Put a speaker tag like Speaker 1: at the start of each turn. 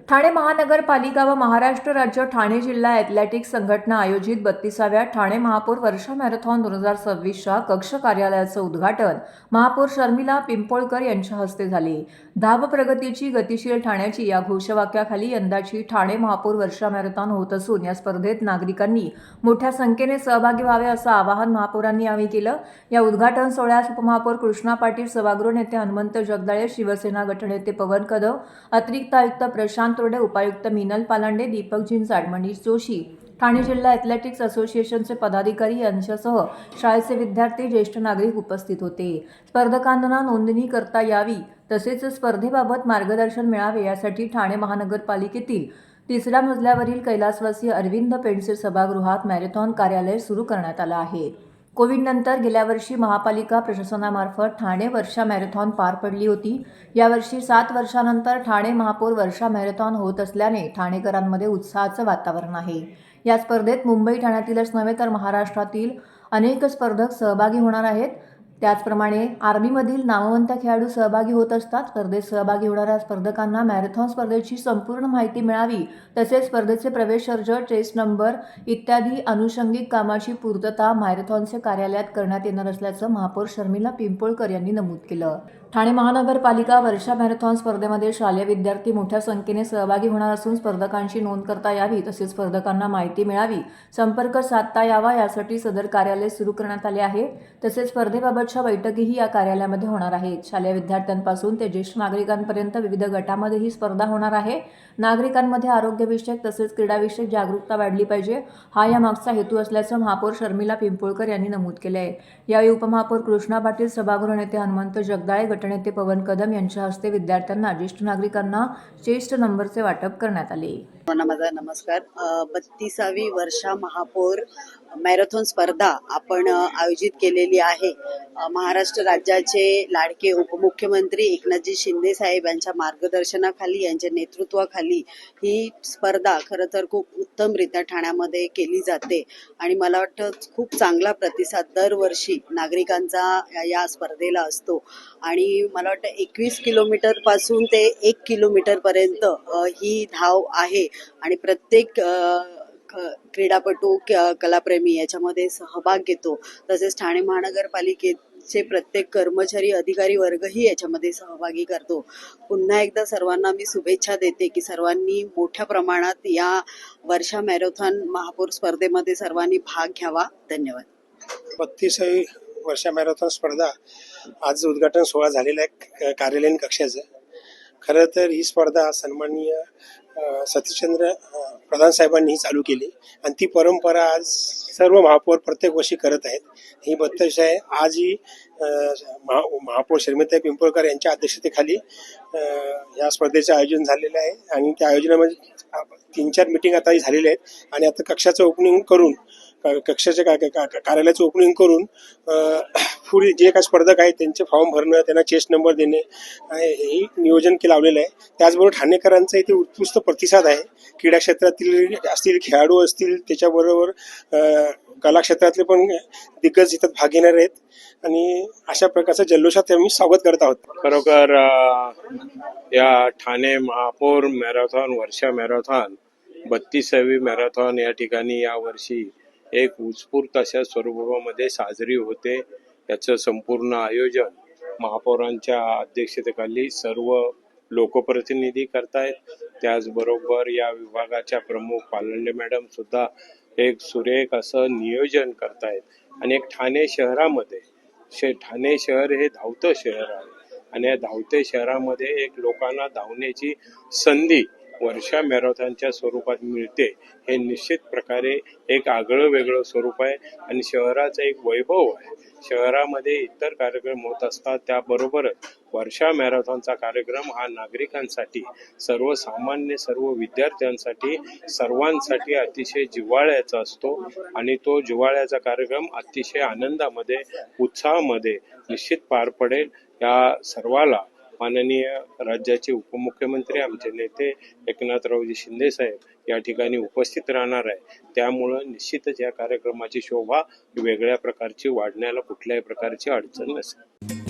Speaker 1: ठाणे महानगरपालिका व महाराष्ट्र राज्य ठाणे जिल्हा ॲथलेटिक्स संघटना आयोजित 32व्या ठाणे महापौर वर्षा मॅरेथॉन 2026च्या कक्ष कार्यालयाचं उद्घाटन महापौर शर्मिला पिंपोळकर यांच्या हस्ते झाले। धाव प्रगतीची गतिशील ठाण्याची या घोषवाक्याखाली यंदाची ठाणे महापौर वर्षा मॅरेथॉन होत असून या स्पर्धेत नागरिकांनी मोठ्या संख्येने सहभागी व्हावे असं आवाहन महापौरांनी यावेळी केलं। या उद्घाटन सोहळ्यास उपमहापौर कृष्णा पाटील, सभागृह नेते हनुमंत जगदाळे, शिवसेना गटनेते पवन कदम, अतिरिक्त आयुक्त प्रशांत तोरडे, उपायुक्त मीनल पालांडे, दीपक झिंजाड, मनीष जोशी, ठाणे जिल्हा ॲथलेटिक्स असोसिएशनचे पदाधिकारी यांच्यासह शाळेचे विद्यार्थी, ज्येष्ठ नागरिक उपस्थित होते। स्पर्धकांना नोंदणी करता यावी तसेच स्पर्धेबाबत मार्गदर्शन मिळावे यासाठी ठाणे महानगरपालिकेतील 3ऱ्या मजल्यावरील कैलासवासी अरविंद पेंडसे सभागृहात मॅरेथॉन कार्यालय सुरू करण्यात आलं आहे। कोविडनंतर गेल्या वर्षी महापालिका प्रशासनामार्फत ठाणे वर्षा मॅरेथॉन पार पडली होती। यावर्षी 7 वर्षांनंतर ठाणे महापौर वर्षा मॅरेथॉन होत असल्याने ठाणेकरांमध्ये उत्साहाचं वातावरण आहे। या स्पर्धेत मुंबई ठाण्यातीलच नव्हे तर महाराष्ट्रातील अनेक स्पर्धक सहभागी होणार आहेत। त्याचप्रमाणे आर्मीमधील नामवंत खेळाडू सहभागी होत असतात। स्पर्धेत सहभागी होणाऱ्या स्पर्धकांना मॅरेथॉन स्पर्धेची संपूर्ण माहिती मिळावी तसेच स्पर्धेचे प्रवेश अर्ज, टेस्ट नंबर इत्यादी अनुषंगिक कामाची पूर्तता मॅरेथॉनचे कार्यालयात करण्यात येणार असल्याचं महापौर शर्मिला पिंपोळकर यांनी नमूद केलं। ठाणे महानगरपालिका वर्षा मॅरेथॉन स्पर्धेमध्ये शालेय विद्यार्थी मोठ्या संख्येने सहभागी होणार असून स्पर्धकांची नोंद करता यावी तसेच स्पर्धकांना माहिती मिळावी, संपर्क साधता यावा यासाठी सदर कार्यालय सुरू करण्यात आले आहे। तसेच स्पर्धेबाबतच्या बैठकीही या कार्यालयामध्ये होणार आहेत। शालेय विद्यार्थ्यांपासून ते ज्येष्ठ नागरिकांपर्यंत विविध गटामध्ये ही स्पर्धा होणार आहे। नागरिकांमध्ये आरोग्यविषयक तसेच क्रीडाविषयक जागरूकता वाढली पाहिजे, हा यामागचा हेतू असल्याचं महापौर शर्मिला पिंपोळकर यांनी नमूद केलं आहे। यावेळी उपमहापौर कृष्णा पाटील, सभागृह नेते हनुमंत जगदाळे, गटनेते पवन कदम यांच्या हस्ते विद्यार्थ्यांना, ज्येष्ठ नागरिकांना चेस्ट नंबरचे वाटप करण्यात आले।
Speaker 2: माझा नमस्कार। 32वी वर्षा महापौर मॅरेथॉन स्पर्धा आपण आयोजित केलेली आहे। महाराष्ट्र राज्याचे लाडके उपमुख्यमंत्री एकनाथजी शिंदे साहेब यांच्या मार्गदर्शनाखाली, यांच्या नेतृत्वाखाली ही स्पर्धा खरं तर खूप उत्तमरित्या ठाण्यामध्ये केली जाते आणि मला वाटतं खूप चांगला प्रतिसाद दरवर्षी नागरिकांचा या स्पर्धेला असतो आणि मला वाटतं 21 किलोमीटर पासून ते 1 किलोमीटर पर्यंत ही धाव आहे आणि प्रत्येक क्रीडापटू, कलाप्रेमी याच्यामध्ये सहभाग घेतो। तसेच ठाणे महानगरपालिकेचे प्रत्येक कर्मचारी, अधिकारी वर्गही याच्यामध्ये सहभागी करतो। पुन्हा एकदा सर्वांना मी शुभेच्छा देते की सर्वांनी मोठ्या प्रमाणात या वर्षा मॅरेथॉन महापौर स्पर्धेमध्ये सर्वांनी भाग घ्यावा। धन्यवाद।
Speaker 3: 32वी वर्षा मॅरेथॉन स्पर्धा आज उद्घाटन सोहळा झालेला आहे कार्यालयीन कक्षाचं। खरं तर ही स्पर्धा सन्माननीय सतीशचंद्र प्रधान साहेबांनी चालू केली आणि ती परंपरा आज सर्व महापौर प्रत्येक वर्षी करत आहेत। ही 32 आहे। आज ही महापौर शर्मिला पिंपोळकर यांच्या अध्यक्षतेखाली या स्पर्धेचं आयोजन झालेलं आहे आणि त्या आयोजनामध्ये 3-4 मीटिंग आताही झालेल्या आहेत आणि आता कक्षाचं ओपनिंग करून, कक्षाच्या कार्यालयाचं ओपनिंग करून पुढे जे काही स्पर्धक आहेत त्यांचे फॉर्म भरणं, त्यांना चेस्ट नंबर देणे हे नियोजन लावलेलं आहे। त्याचबरोबर ठाणेकरांचा इथे उत्कृष्ट प्रतिसाद आहे। क्रीडा क्षेत्रातील असतील, खेळाडू असतील, त्याच्याबरोबर कला क्षेत्रातले पण दिग्गज इथं भाग घेणार आहेत आणि अशा प्रकारचं जल्लोषात आम्ही स्वागत करत आहोत।
Speaker 4: खरोखर या ठाणे महापौर मॅरेथॉन, वर्षा मॅरेथॉन 32वी मॅरेथॉन या ठिकाणी यावर्षी एक उत्स्फूर्त अशा स्वरूपामध्ये साजरी होते। याचं संपूर्ण आयोजन महापौरांच्या अध्यक्षतेखाली सर्व लोकप्रतिनिधी करतायत। त्याचबरोबर या विभागाच्या प्रमुख पालांडे मॅडम सुद्धा एक सुरेख असं नियोजन करतायत आणि एक ठाणे शहरामध्ये, ठाणे शहर हे धावतं शहर आहे आणि या धावते शहरामध्ये एक लोकांना धावण्याची संधी वर्षा मॅरेथॉनच्या स्वरूपात मिळते। हे निश्चित प्रकारे एक आगळं वेगळं स्वरूप आहे आणि शहराचं एक वैभव आहे। शहरामध्ये इतर कार्यक्रम होत असतात, त्याबरोबरच वर्षा मॅरेथॉनचा कार्यक्रम हा नागरिकांसाठी, सर्वसामान्य, सर्व विद्यार्थ्यांसाठी, सर्वांसाठी अतिशय जिव्हाळ्याचा असतो आणि तो जिव्हाळ्याचा कार्यक्रम अतिशय आनंदामध्ये, उत्साहामध्ये निश्चित पार पडेल। या सर्वाला माननीय राज्याचे उपमुख्यमंत्री, आमचे नेते एकनाथरावजी शिंदे साहेब या ठिकाणी उपस्थित राहणार आहे। त्यामुळं निश्चितच या कार्यक्रमाची शोभा वेगळ्या प्रकारची वाढण्याला कुठल्याही प्रकारची अडचण नसेल।